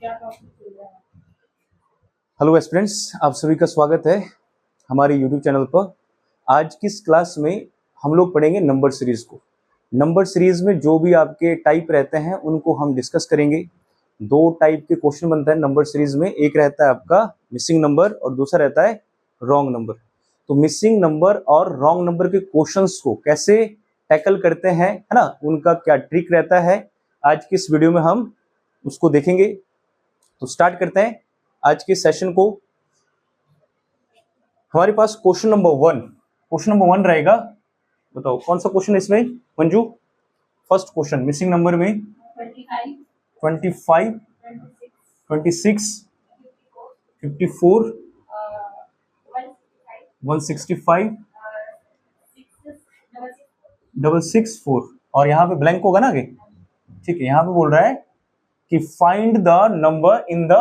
Hello students, आप सभी का स्वागत है हमारे यूट्यूब चैनल पर। आज की इस क्लास में हम लोग पढ़ेंगे नंबर सीरीज को। नंबर सीरीज में जो भी आपके टाइप रहते हैं उनको हम डिस्कस करेंगे। दो टाइप के क्वेश्चन बनता है नंबर सीरीज में, एक रहता है आपका मिसिंग नंबर और दूसरा रहता है रॉन्ग नंबर। तो मिसिंग नंबर और रॉन्ग नंबर के क्वेश्चंस को कैसे टैकल करते हैं, है ना, उनका क्या ट्रिक रहता है, आज की इस वीडियो में हम उसको देखेंगे। तो स्टार्ट करते हैं आज के सेशन को। हमारे पास क्वेश्चन नंबर वन रहेगा। बताओ कौन सा क्वेश्चन है इसमें Manju? First question missing number में 25, 26, 54, 165, 664 और यहाँ पे ब्लैंक होगा ना आगे। ठीक है, यहाँ पे बोल रहा है कि find the number in the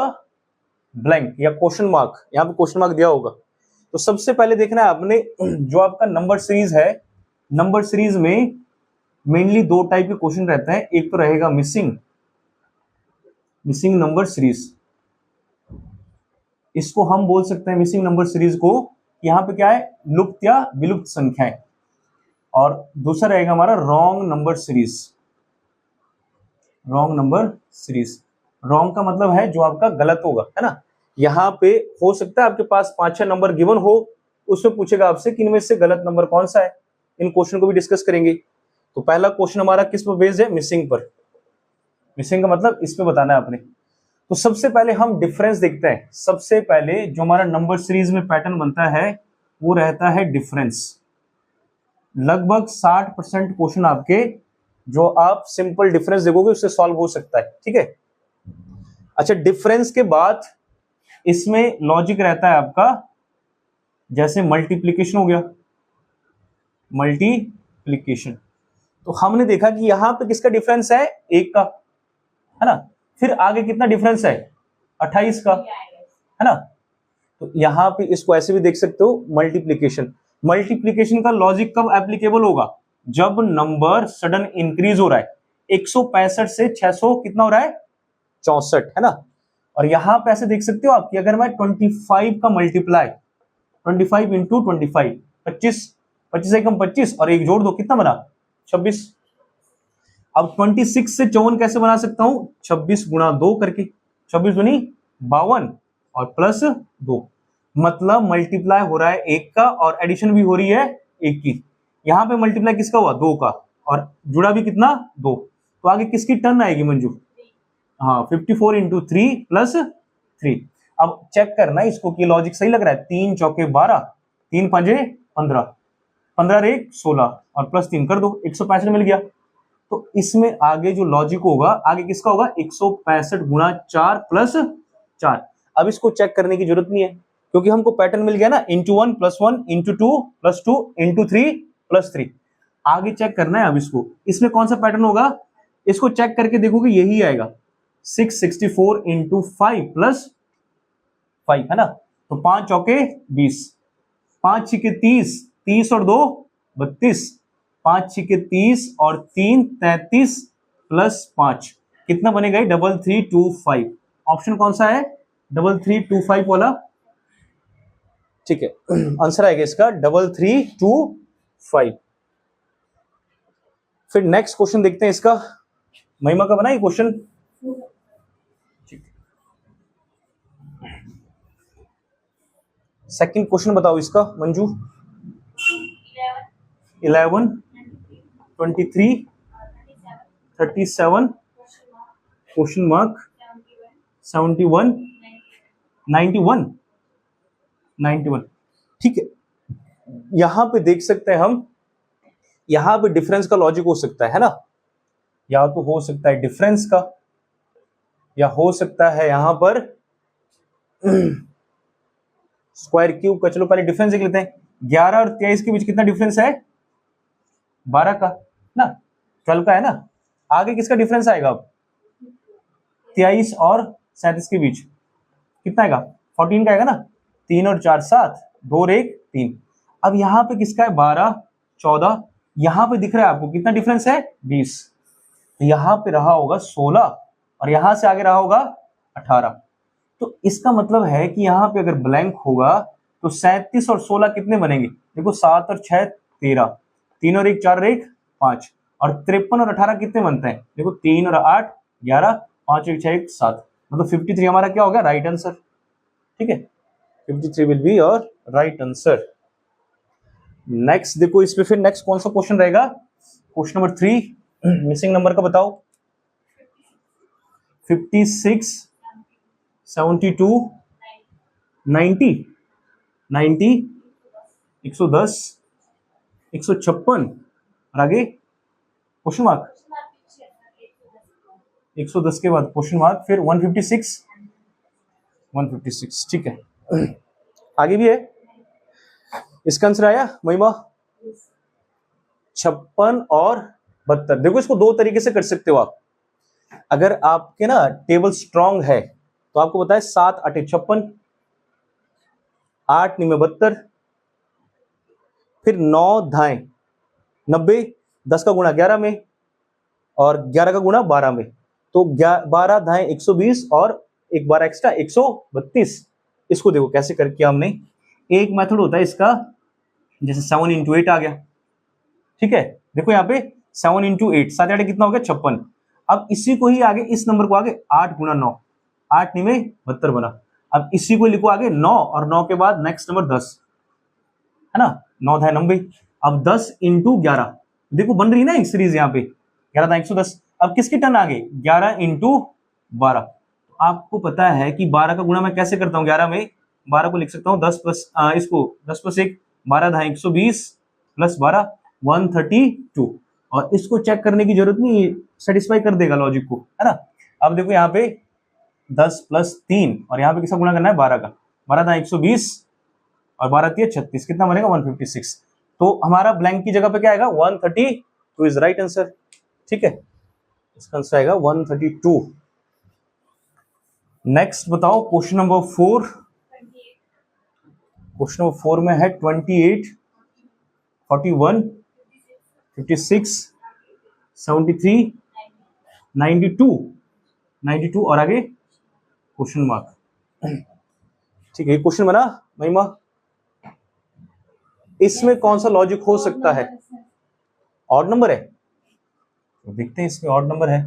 blank या क्वेश्चन मार्क। यहाँ पे क्वेश्चन मार्क दिया होगा। तो सबसे पहले देखना है आपने जो आपका नंबर सीरीज है, नंबर सीरीज में मेनली दो टाइप के क्वेश्चन रहते हैं। एक तो रहेगा मिसिंग नंबर सीरीज, इसको हम बोल सकते हैं मिसिंग नंबर सीरीज को। यहाँ पे क्या है, लुप्त या विलुप्त संख्याएं। और दूसरा रहेगा हमारा रॉन्ग नंबर सीरीज। रॉन्ग का मतलब है जो आपका गलत होगा, है ना। यहाँ पे हो सकता है आपके पास 5-6 नंबर गिवन हो, उसमें पूछेगा आपसे कि इनमें से गलत नंबर कौन सा है। इन क्वेश्चन को भी डिस्कस करेंगे। तो पहला क्वेश्चन हमारा किस पर बेस्ड है? मिसिंग पर। मिसिंग का मतलब इस पे बताना है आपने। तो सबसे पहले हम डिफरेंस देखते हैं। सबसे पहले जो हमारा नंबर सीरीज में पैटर्न बनता है वो रहता है डिफरेंस। लगभग 60% क्वेश्चन आपके जो आप सिंपल डिफरेंस देखोगे उससे सॉल्व हो सकता है। ठीक है, अच्छा, डिफरेंस के बाद इसमें लॉजिक रहता है आपका, जैसे मल्टीप्लिकेशन हो गया, मल्टीप्लिकेशन। तो हमने देखा कि यहां पे किसका डिफरेंस है? 1 का, है ना। फिर आगे कितना डिफरेंस है? 28 का, है ना। तो यहां पे इसको ऐसे भी देख सकते हो, मल्टीप्लिकेशन का लॉजिक कब एप्लीकेबल होगा? जब नंबर सडन इंक्रीज हो रहा है। 165 से 600 कितना हो रहा है? 64, है ना। और यहां पे ऐसे देख सकते हो आप कि अगर मैं 25 का मल्टीप्लाई 25 इंटू 25, 25 एकम 25 और एक जोड़ दो, कितना बना? 26। अब 26 से 54 कैसे बना सकता हूं? 26 गुणा 2 करके, 26 दूनी 52 और प्लस 2। मतलब मल्टीप्लाई हो रहा है 1 का और एडिशन भी हो रही है 1 की। यहां पे मल्टीप्लाई किसका हुआ? 2 का, और जुड़ा भी कितना? 2। तो आगे किसकी टर्न आएगी मंजू? हाँ, 54 इंटू 3 प्लस 3। अब चेक करना इसको कि लॉजिक सही लग रहा है। 3 चौके 12, 3 पंजे 15, 15 रे 16 और प्लस 3 कर दो, 165 मिल गया। तो इसमें आगे जो लॉजिक होगा, आगे किसका होगा? 165 गुणा 4 प्लस 4। अब इसको चेक करने की जरूरत नहीं है क्योंकि हमको पैटर्न मिल गया ना, into 1 plus 1 into 2 plus 2 into 3 plus 3। आगे चेक करना है अब इसको, इसमें कौन सा पैटर्न होगा? इसको चेक करके देखोगे यही आएगा, 664 इंटू 5 प्लस 5, है ना। तो 5 चौके 20, 5 छिके 30, 30 और 2 32, 5 छिके 30 और 3 33 प्लस 5 कितना बनेगा? 3325। ऑप्शन कौन सा है? 3325 वाला। ठीक है, आंसर आएगा इसका 3325। फिर नेक्स्ट क्वेश्चन देखते हैं इसका। महिमा का बना ये क्वेश्चन। सेकंड क्वेश्चन बताओ इसका मंजू। 11, 23, 37, question mark 71, 91। ठीक है, यहां पे देख सकते हैं हम, यहां पे डिफरेंस का लॉजिक हो सकता है ना। या तो हो सकता है डिफरेंस का, या हो सकता है यहां पर स्क्वायर क्यूब का। चलो पहले डिफरेंस देख लेते हैं। 11 और 23 के बीच कितना डिफरेंस है? 12 का ना, 12 का है ना। आगे किसका डिफरेंस आएगा? अब 23 और 37 के बीच कितना आएगा? 14 का आएगा ना। 3 और 4 7, 2 और 1 3। अब यहां पे किसका है? 12 14। यहां पे दिख रहा है आपको कितना डिफरेंस है? 20। यहां पे रहा होगा 16 और यहां से आगे रहा होगा 18। तो इसका मतलब है कि यहाँ पे अगर ब्लैंक होगा तो 37 और 16 कितने बनेंगे? देखो 7 और 6 13, 3 और 1 4 और 1 5, और 53 और 18 कितने बनते हैं? देखो 3 और 8 11, 5 1 6 1 7, मतलब 53 हमारा क्या हो गया? Right answer. ठीक है, 53 will be your right answer. Next देखो, इस पे फिर नेक्स्ट कौन सा क्वेश्चन रहेगा? क्वेश्चन नंबर 3, मिसिंग नंबर का बताओ। 56, 72, 90, 90, 110, 156 और आगे क्वेश्चन मार्क, 110 के बाद क्वेश्चन मार्क, फिर 156, 156। ठीक है, आगे भी है। इसका आंसर आया महिमा? 56 और 72। देखो इसको दो तरीके से कर सकते हो आप। अगर आपके ना टेबल स्ट्रांग है तो आपको पता है 7 8 56, 8 9 72, फिर 9 धाएं 90, 10 का गुणा 11 में और 11 का गुणा 12 में, तो 12 धाएं 120 और एक 12 एक्स्ट्रा 132। इसको देखो कैसे कर किया हमने। एक मेथड होता है इसका, जैसे 7 इंटू 8 आ गया। ठीक है, देखो यहाँ पे 7 इंटू 8, 7 8 कितना हो गया? 56। अब इसी को ही आगे, इस नंबर को आगे 8 गुणा 9, 8 9 72 बना। अब इसी को लिखो आगे 9, और 9 के बाद नेक्स्ट नंबर 10, है ना, 9 धाए 90। अब 10 इंटू 11, देखो बन रही ना एक सीरीज यहाँ पे, 11 धाए 110। अब किसकी टर्न आ गई? 11 इंटू 12। आपको पता है कि 12 का गुणा मैं कैसे करता हूँ? 11 में 12 को लिख सकता हूँ 10 प्लस इसको 10 प्लस 1, 12 धाए 120 प्लस 12 132। और इसको चेक करने की जरूरत नहीं, सेटिस्फाई कर देगा लॉजिक को, है ना। अब देखो यहाँ पे 10 प्लस 3, और यहाँ पे किसका गुणा करना है? 12 का। 12 धाए 120 और 12 3 36, कितना बनेगा? 156। तो हमारा ब्लैंक की जगह पे क्या आएगा? 132 इज राइट आंसर। ठीक है, इसका आंसर आएगा 132। नेक्स्ट बताओ क्वेश्चन नंबर 4। क्वेश्चन नंबर 4 में है 28, 41, 56, 73, 92, 92 और आगे क्वेश्चन मार्क। ठीक है, क्वेश्चन बना महिमा? इसमें कौन सा लॉजिक हो सकता है? ऑड नंबर है, तो देखते हैं इसमें ऑड नंबर है।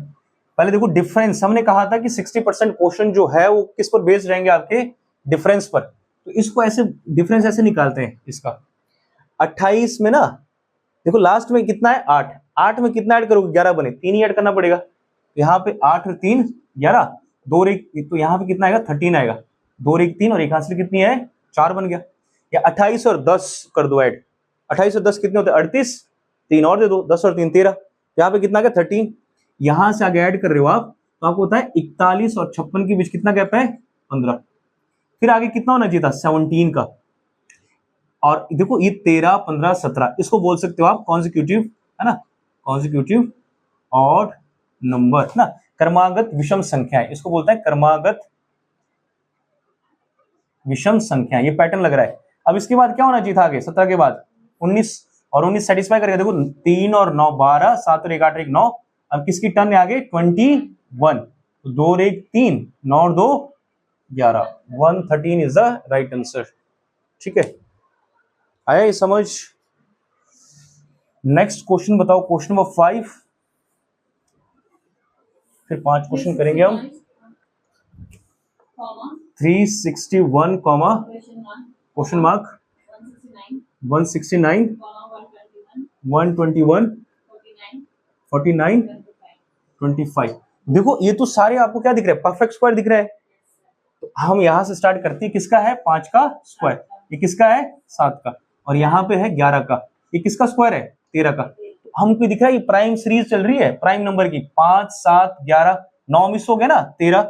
पहले देखो डिफरेंस, हमने कहा था कि 60% क्वेश्चन जो है वो किस पर बेस्ड रहेंगे? आपके डिफरेंस पर। तो इसको ऐसे डिफरेंस ऐसे निकालते हैं इसका। 28 में ना देखो लास्ट में कितना है? 8, 8 में कितना ऐड करोगे? 11 बने, 3 ही ऐड करना पड़ेगा। यहाँ पे 8 और 3 11, 2 और 1, तो यहाँ पे कितना आएगा? 13 आएगा। 2 और 1 3, और एक हासिल कितनी है? 4 बन गया। या 28 और 10 कर दो ऐड। 28 और 10 कितने होते हैं? 38, 3 और दे दो, 10 और 3 13, यहाँ पे कितना आ गया? 13। यहां से आगे ऐड कर रहे हो आप, तो आपको होता है 41 और 56 के बीच कितना गैप है? 15। फिर आगे कितना होना चाहिए था? 17 का। और देखो ये 13 15 17, इसको बोल सकते हो आप कॉन्जिक्यूटिव, है ना, कॉन्जिक्यूटिव ऑड नंबर, ना, क्रमागत विषम संख्या है, इसको बोलते हैं क्रमागत विषम संख्या। ये पैटर्न लग रहा है। अब इसके बाद क्या होना चाहिए था आगे? 17 के बाद 19, और 19 सेटिस्फाई करेगा। देखो 3 और 9 12, 7 और 1 8 और 1 9। अब किसकी टर्न है आगे? 21, तो 2 और 1 3, 9 और 2 11, 113 इज द राइट आंसर। ठीक है, आया ये समझ? नेक्स्ट क्वेश्चन बताओ, क्वेश्चन नंबर 5। फिर 5 क्वेश्चन करेंगे हम। 361 कॉमा क्वेश्चन मार्क 169, 121, 49, 25। देखो ये तो सारे आपको क्या दिख रहा है? परफेक्ट स्क्वायर दिख रहा है। तो हम यहां से स्टार्ट करते हैं। किसका है? 5 का स्क्वायर। ये किसका है? 7 का। और यहाँ पे है 11 का। ये किसका स्क्वायर है? 13 का। तो हमको दिख रहा है ये प्राइम सीरीज चल रही है, प्राइम नंबर की। 5 7 11, 9 मिस हो गया ना, 13।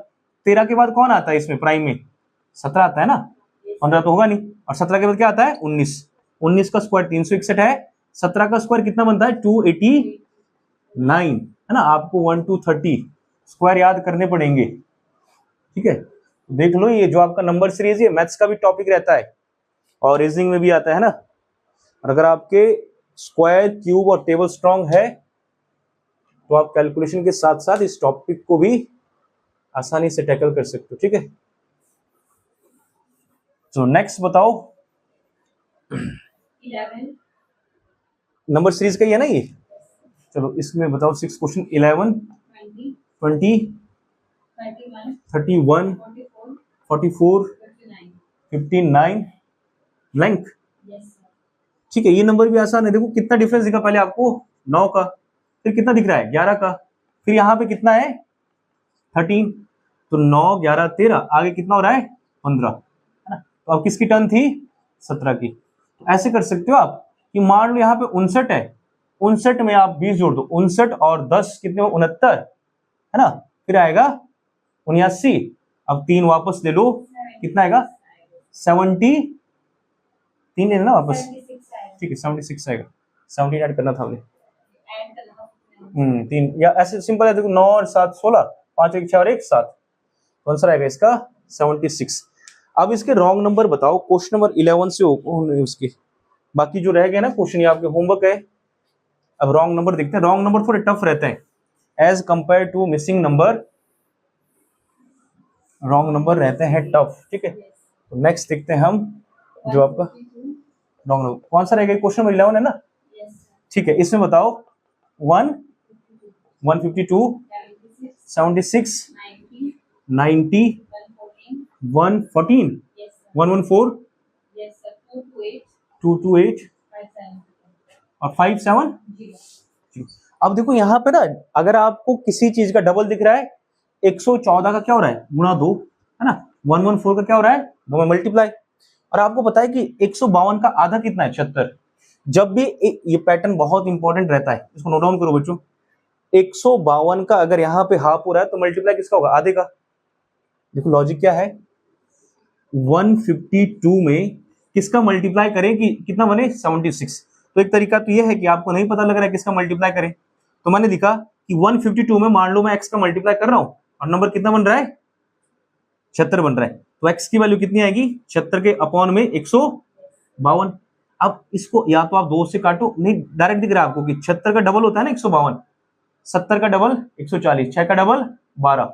13 के बाद कौन आता है इसमें प्राइम में? 17 आता है ना, 15 तो होगा नहीं। और 17 के बाद क्या आता है? 19। 19 का स्क्वायर 361 है। 17 का स्क्वायर कितना बनता है? 289, है ना। आपको 1 2 30 स्क्वायर याद करने पड़ेंगे। ठीक है, देख लो ये जो आपका नंबर सीरीज है मैथ्स का भी टॉपिक रहता है और रीजनिंग में भी आता है ना। और अगर आपके स्क्वायर क्यूब और टेबल स्ट्रांग है तो आप कैलकुलेशन के साथ साथ इस टॉपिक को भी आसानी से टैकल कर सकते हो, ठीक है। तो नेक्स्ट बताओ, 11 नंबर सीरीज का ही है ना ये। चलो इसमें बताओ 6 क्वेश्चन, 11 20 20 31 31 44 44 59 59 ब्लैंक। Yes sir. ठीक है, ये नंबर भी आसान है। देखो कितना डिफरेंस दिखा पहले आपको 9 का, फिर कितना दिख रहा है 11 का, फिर यहाँ पे कितना है 13, तो 9 11 13, आगे कितना हो रहा है 15, है ना। तो अब किसकी टर्न थी 17 की। तो ऐसे कर सकते हो आप कि मान लो यहाँ पे 59 है, 59 में आप 20 जोड़ दो, 59 और 10 कितने 69, है ना। फिर आएगा 79, अब 3 वापस ले लो, कितना आएगा 70, 3 लेना ना वापस, 76 आएगा। ठीक है 76 आएगा, 17 ऐड करना था हमने। ऐड करना 3 या ऐसे सिंपल है, देखो 9 और 7 16, 5 1 6 और 1 7, तो आंसर आएगा इसका 76। अब इसके रॉन्ग नंबर बताओ, क्वेश्चन नंबर 11 से उसके बाकी जो रह गए ना क्वेश्चन, ये आपके होमवर्क है। अब रॉन्ग नंबर देखते हैं, रॉन्ग नंबर थोड़े टफ रहते हैं as compare to missing number, wrong number रहते हैं टफ, ठीक है। तो नेक्स्ट देखते हैं हम, जो आपका रॉन्ग नंबर कौन सा रहेगा, क्वेश्चन नंबर 11 है ना, यस सर। ठीक है। इसमें बताओ 1 152 76 90 90 114 114 यस सर। 114 yes sir. 228 228 57 और 57। जी। अब देखो यहाँ पे ना, अगर आपको किसी चीज का डबल दिख रहा है, 114 का क्या हो रहा है गुणा 2, है ना, 114 का क्या हो रहा है 2 में मल्टीप्लाई। और आपको पता है कि 152 का आधा कितना है 76। जब भी ये पैटर्न बहुत इंपॉर्टेंट रहता है, इसको नोट डाउन करो बच्चों। 152 का अगर यहाँ पे हाफ हो रहा है तो मल्टीप्लाई किसका होगा आधे का। देखो लॉजिक क्या है, 152 में किसका मल्टीप्लाई करें कि कितना बने 76। तो एक तरीका तो ये है कि आपको नहीं पता लग रहा है किसका मल्टीप्लाई करें, तो मैंने लिखा कि 152 में मान लो मैं x का मल्टीप्लाई कर रहा हूं और नंबर कितना बन रहा है 76 बन रहा है, तो x की वैल्यू कितनी आएगी 76 के अपॉन में 152। अब इसको या तो आप 2 से काटो, नहीं डायरेक्ट दिख रहा है आपको कि 76 का डबल होता है ना 152, 70 का डबल 140, 6 का डबल 12,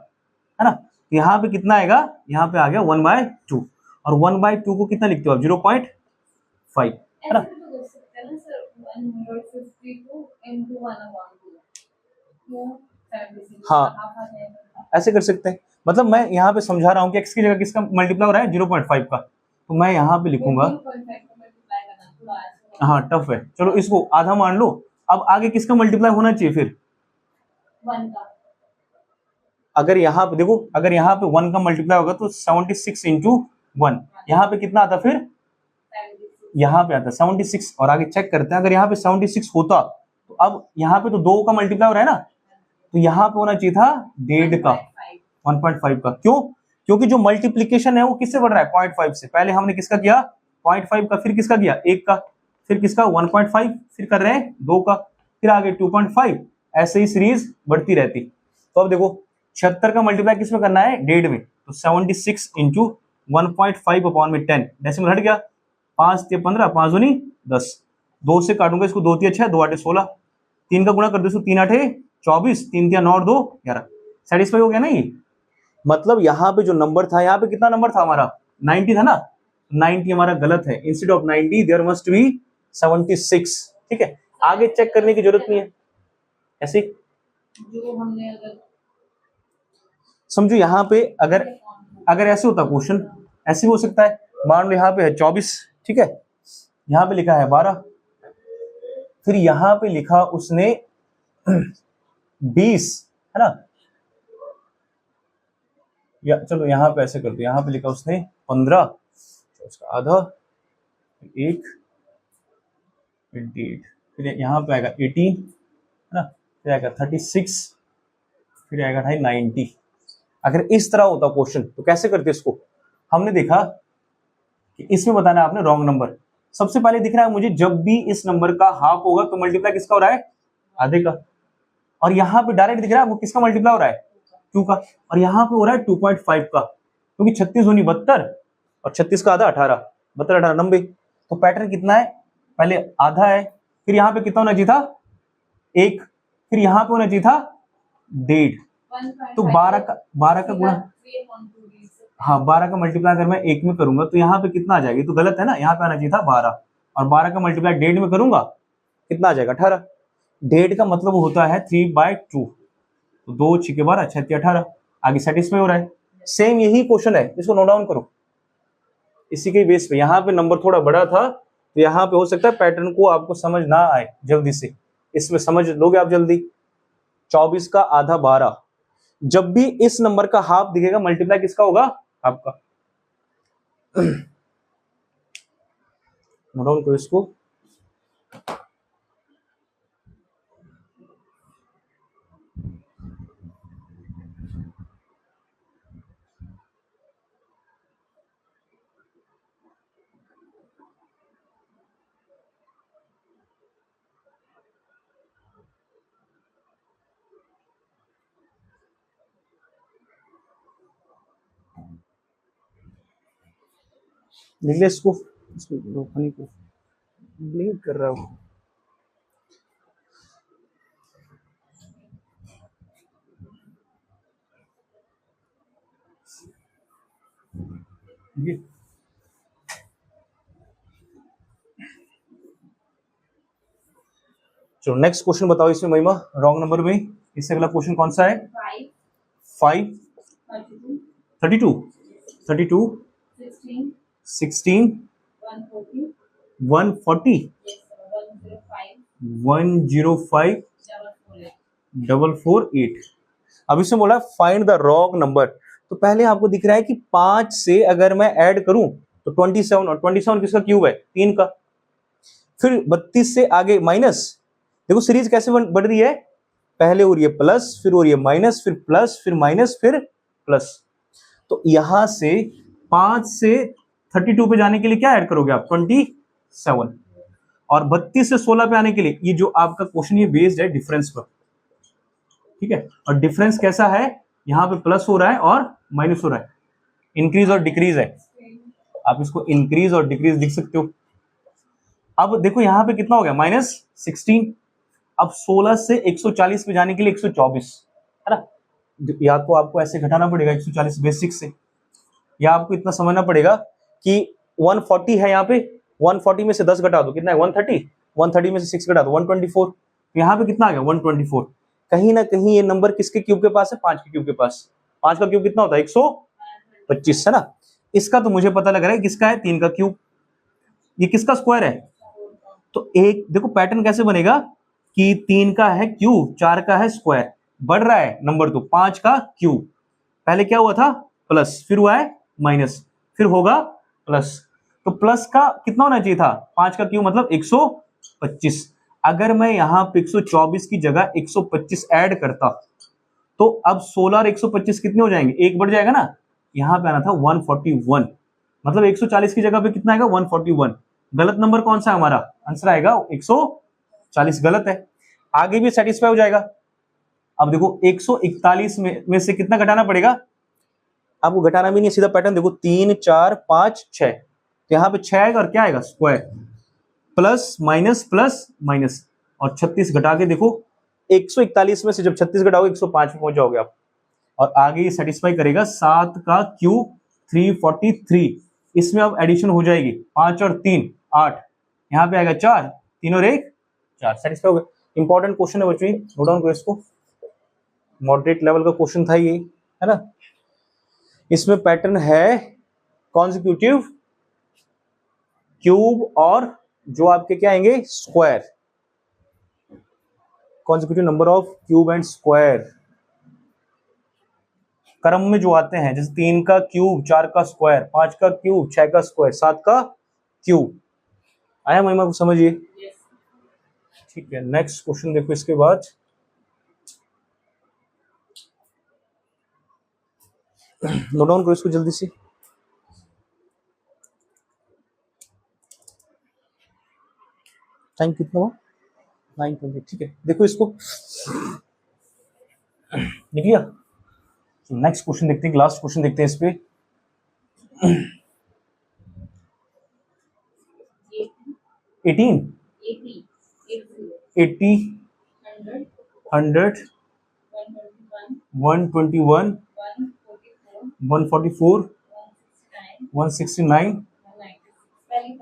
है ना। यहाँ पे कितना आएगा, यहाँ पे आ गया 1/2, और 1/2 को कितना लिखते हो आप 0.5, है ना। ऐसे भी तो कर सकते हैं ना सर, 152 into 1/2 76 हाँ। हाफ आ जाएगा। ऐसे कर सकते हैं, मतलब मैं यहाँ पे समझा रहा हूँ कि x की जगह किसका मल्टीप्लाई हो रहा है 0.5 का, तो मैं यहाँ पे लिखूंगा, 14.5 को मल्टीप्लाई करना थोड़ा ऐसे हाँ टफ है, चलो इसको आधा मान लो। अब आगे किसका मल्टीप्लाई होना चाहिए फिर, 1 का। अगर यहाँ पे देखो, अगर यहाँ पे 1 का मल्टीप्लाई होगा तो 76 इंटू 1, यहाँ पे कितना आता फिर 76 यहाँ पे आता 76, और आगे चेक करते हैं अगर यहाँ पे 76 होता तो अब यहाँ पे तो 2 का मल्टीप्लाई हो रहा है ना, तो यहाँ पे होना चाहिए था 1.5 का, 1.5 का। क्यों, क्योंकि जो मल्टीप्लीकेशन है वो किससे बढ़ रहा है 0.5 से। पहले हमने किसका किया 0.5 का, फिर किसका किया 1 का, फिर किसका 1.5, फिर कर रहे हैं 2 का, फिर आगे 2.5, ऐसे ही सीरीज बढ़ती रहती। तो अब देखो 76 का मल्टीप्लाई किस में करना है 1.5 में, तो 76 इंटू 1.5 अपॉन में 10, डेसिमल हट गया, 5 ते 15, 5 दूनी 10, 2 से काटूंगा इसको, 2 तिया 6, 2 8 16, 3 का गुणा कर दो इसको, 3 8 24, 3 तिया 9 और 2 11, सेटिस्फाई हो गया ना ये। मतलब यहाँ पे जो नंबर था, यहाँ पे कितना नंबर था हमारा 90 था ना, 90 हमारा गलत है, instead of 90 there must be 76, ठीक है। आगे चेक करने की जरूरत नहीं है, ऐसे जो हमने अगर समझो यहाँ पे अगर अगर ऐसे होता क्वेश्चन, ऐसे भी हो सकता है, मान लो यहाँ पे है 24, ठीक है, यहाँ पे लिखा है 12, फिर यहाँ पे लिखा उसने 20, है ना, या चलो यहाँ पे ऐसे कर दो, यहाँ पे लिखा उसने 15, तो उसका आधा 1 28, फिर यहाँ पे आएगा 18, है ना, फिर आएगा 36, फिर आएगा 90। अगर इस तरह होता क्वेश्चन तो कैसे करते इसको, हमने देखा कि इसमें बताना है आपने रॉन्ग नंबर। सबसे पहले दिख रहा है मुझे जब भी इस नंबर का हाफ होगा तो मल्टीप्लाई किसका हो रहा है आधे का, और यहाँ पे डायरेक्ट दिख रहा है वो किसका मल्टीप्लाई हो रहा है 2 का, और यहाँ पे हो रहा है 2.5 का, क्योंकि 36 दूनी 72 और 36 का आधा 18, 72 18 90। तो पैटर्न कितना है, पहले आधा है, फिर यहाँ पे कितना होना चाहिए था 1, फिर यहाँ पे होना चाहिए था 1.5, तो 12 का गुणा, हाँ 12 का मल्टीप्लाई अगर मैं 1 में करूंगा तो यहाँ पे कितना आ जाएगा, तो गलत है ना, यहाँ पे आना चाहिए था 12, और 12 का मल्टीप्लाई 1.5 में करूंगा कितना आ जाएगा 18। 1.5 का मतलब होता है 3/2, तो 2 6 के 12 6 18, आगे सेटिस्फाई हो रहा है। सेम यही क्वेश्चन है, इसको नोट डाउन करो। इसी के बेस पे यहाँ पे नंबर थोड़ा बड़ा था, तो यहाँ पे हो सकता है पैटर्न को आपको समझ ना आए जल्दी से, इसमें समझ लोगे आप जल्दी। 24 का आधा 12, जब भी इस नंबर का हाफ दिखेगा मल्टीप्लाई किसका होगा, आपका। नोट डाउन करो इसको। लिख ले इसको, रोकने को ब्लिंक कर रहा हूं। चलो नेक्स्ट क्वेश्चन बताओ इसमें महिमा, रॉन्ग नंबर में इससे अगला क्वेश्चन कौन सा है, 5 32 32 16 140 105 448। अब इसमें बोला फाइंड द रॉन्ग नंबर, तो पहले आपको दिख रहा है कि 5 से अगर मैं ऐड करूं तो 27, और 27 किसका क्यूब है, 3 का। फिर 32 से आगे माइनस, देखो सीरीज कैसे बढ़ रही है, पहले हो रही है प्लस, फिर हो रही है माइनस, फिर प्लस, फिर माइनस, फिर प्लस। तो यहां से 5 से 32 पे जाने के लिए क्या ऐड करोगे आप, 27, और 32 से 16 पे आने के लिए, ये जो आपका क्वेश्चन ये बेस्ड है डिफरेंस पर, ठीक है। और डिफरेंस कैसा है, यहां पे प्लस हो रहा है और माइनस हो रहा है, इंक्रीज और डिक्रीज है, आप इसको इंक्रीज और डिक्रीज लिख सकते हो। अब देखो यहां पे कितना हो गया, -16। अब 16 से 140 पे जाने के लिए 124, है ना, या तो आपको ऐसे घटाना पड़ेगा 140 बेसिक से, या आपको इतना समझना पड़ेगा कि 140 है यहाँ पे, 140 में से 10 घटा दो कितना है, 130, 130 में से 6 घटा दो 124, तो यहाँ पे कितना आ गया 124। कहीं ना कहीं ये नंबर किसके क्यूब के पास है, 5 के क्यूब के पास। 5 का क्यूब कितना होता है, 125, है ना। इसका तो मुझे पता लग रहा है किसका है, 3 का क्यूब। ये किसका स्क्वायर है, तो एक देखो पैटर्न कैसे बनेगा कि 3 का है क्यूब, 4 का है स्क्वायर, बढ़ रहा है नंबर, तो 5 का क्यूब, पहले क्या हुआ था प्लस, फिर हुआ है माइनस, फिर होगा प्लस, तो प्लस का कितना होना चाहिए था, 5 का क्यूब मतलब 125। अगर मैं यहां पे 124 की जगह 125 ऐड करता, तो अब 16 और 125 कितने हो जाएंगे, एक बढ़ जाएगा ना, यहां पे आना था 141, मतलब 140 की जगह पे कितना आएगा 141। गलत नंबर कौन सा है हमारा, आंसर आएगा 140, गलत है। आगे भी सेटिस्फाई हो जाएगा। अब देखो 141 में से कितना घटाना पड़ेगा, आपको घटाना भी नहीं, सीधा पैटर्न देखो, 3 4 5 6, तो यहाँ पे 6 आएगा और क्या आएगा स्क्वायर, प्लस माइनस, और 36 घटा के देखो, 141 में से जब 36 घटाओगे 105 में पहुंच जाओगे आप। और आगे ये सेटिस्फाई करेगा 7 का क्यूब 343, इसमें अब एडिशन हो जाएगी 5 और 3 8, यहाँ पे आएगा 4, 3 और 1 4, सेटिस्फाई हो गया। इंपॉर्टेंट क्वेश्चन है बच्चों, नोट डाउन करो इसको, मॉडरेट लेवल का क्वेश्चन था ये, है ना। इसमें पैटर्न है कॉन्जिक्यूटिव, क्यूब, और जो आपके क्या आएंगे square, consecutive number of cube and square, क्रम में जो आते हैं, जैसे 3 का क्यूब 4 का स्क्वायर, 5 का क्यूब 6 का स्क्वायर, 7 का क्यूब। आया महिमा को समझिए, ठीक है। नेक्स्ट क्वेश्चन देखो इसके बाद, नोट डाउन करो इसको जल्दी से। टाइम कितना हुआ, 9:20, ठीक है। देखो इसको लिख लिया, नेक्स्ट क्वेश्चन देखते हैं, लास्ट क्वेश्चन देखते हैं इस पे। 18 80 100 121, 144, 169,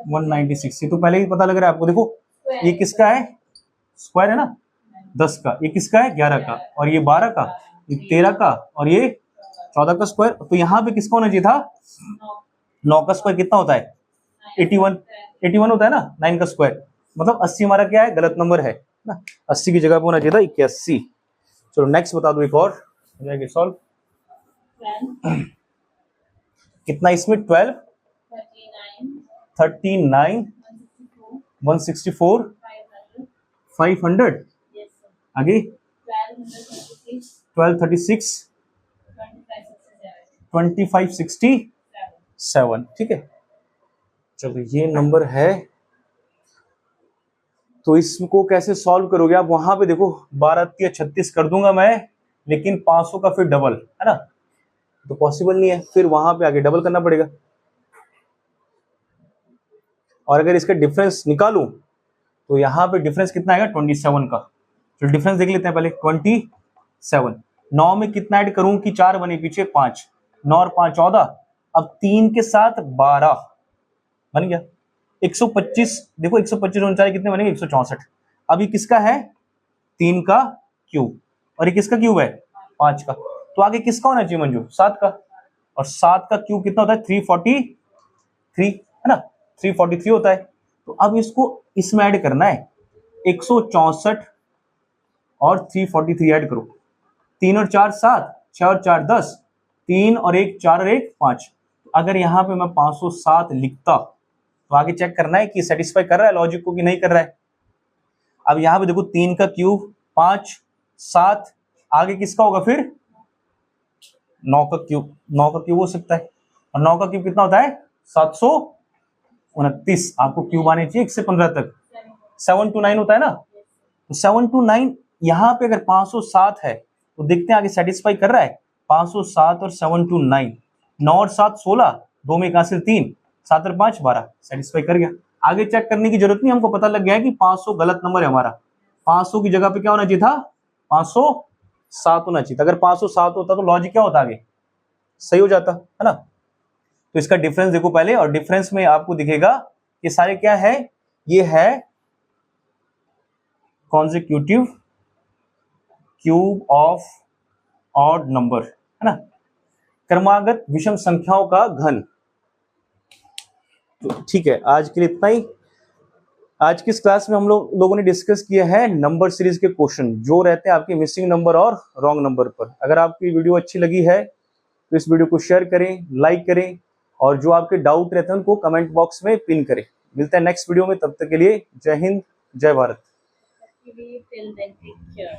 196। ये तो पहले ही पता लग रहा है आपको। देखो ये किसका है, स्क्वायर है ना, 10 का। ये किसका है, 11 का। और ये 12 का, ये 13 का, और ये 14 का स्क्वायर। तो यहाँ पे किसका होना चाहिए था, 9 का स्क्वायर कितना होता है, 81। 81 होता है ना, 9 का स्क्वायर। मतलब 80 हमारा क्या है, गलत नंबर है ना। 80 की जगह पे होना चाहिए था 81। चलो नेक्स्ट बता दो, एक और हो जाएगी सॉल्व। कितना इसमें, 12, 39, 164, 500, आगे 1236, 2567। ठीक है, चलो ये नंबर है। तो इसको कैसे सॉल्व करोगे आप, वहां पे देखो 12 या 36 कर दूंगा मैं, लेकिन 500 का फिर डबल है ना, तो पॉसिबल नहीं है। फिर वहां पे आगे डबल करना पड़ेगा। और अगर इसका डिफरेंस निकालूं तो यहाँ पे डिफरेंस कितना आएगा, 27 का। तो डिफरेंस देख लेते हैं पहले, 27। 9 में कितना ऐड करूं कि 4 बने पीछे, 5, 9 और 5 14। अब 3 के साथ 12 बन गया 125। देखो 125 और 49 कितने बनेंगे, 164। अब ये किसका है, 3 का क्यूब, और ये किसका क्यूब है, 5 का। तो आगे किसका होना चाहिए मंजू, 7 का। और 7 का क्यूब कितना होता है, 343 है ना, 343 होता है। तो अब इसको इसमें ऐड करना है, 164 और 343 ऐड करो। 3 और 4 7, 6 और 4 10, 3 और 1 4 और 1 5। अगर यहाँ पे मैं 507 लिखता तो आगे चेक करना है कि सेटिस्फाई कर रहा है लॉजिक को कि नहीं कर रहा है। अब यहाँ पे देखो 3 का क्यूब, 5 7, आगे किसका होगा फिर, 9 का क्यूब। 9 का क्यूब हो सकता है, और 9 का क्यूब कितना होता है, 729। आपको क्यूब आने चाहिए 1 से 15 तक, 7 to 9 होता है ना। तो 7 to 9 यहाँ पे अगर 507 है तो देखते हैं आगे सेटिस्फाई कर रहा है। 507 और 7 to 9, 9 और 7 16, 2 में 1 हासिल 3, 7 और 5 12, सेटिस्फाई कर गया। आगे चेक करने की जरूरत नहीं, हमको पता लग गया है कि 500 गलत नंबर है हमारा। 500 की जगह पे क्या होना चाहिए था, 507 होना चाहिए था। अगर 507 होता तो लॉजिक क्या होता, आगे सही हो जाता है ना। तो इसका डिफरेंस देखो पहले, और डिफरेंस में आपको दिखेगा ये सारे क्या है, ये है consecutive cube of odd number है ना, क्रमागत विषम संख्याओं का घन। तो ठीक है, आज के लिए इतना ही। आज की इस क्लास में हम लोगों ने डिस्कस किया है नंबर सीरीज के क्वेश्चन जो रहते हैं आपके मिसिंग नंबर और रॉन्ग नंबर पर। अगर आपकी वीडियो अच्छी लगी है तो इस वीडियो को शेयर करें, लाइक करें, और जो आपके डाउट रहते हैं उनको कमेंट बॉक्स में पिन करें। मिलते हैं नेक्स्ट वीडियो में, तब तक के लिए जय हिंद, जय Bharat. Till then, take care.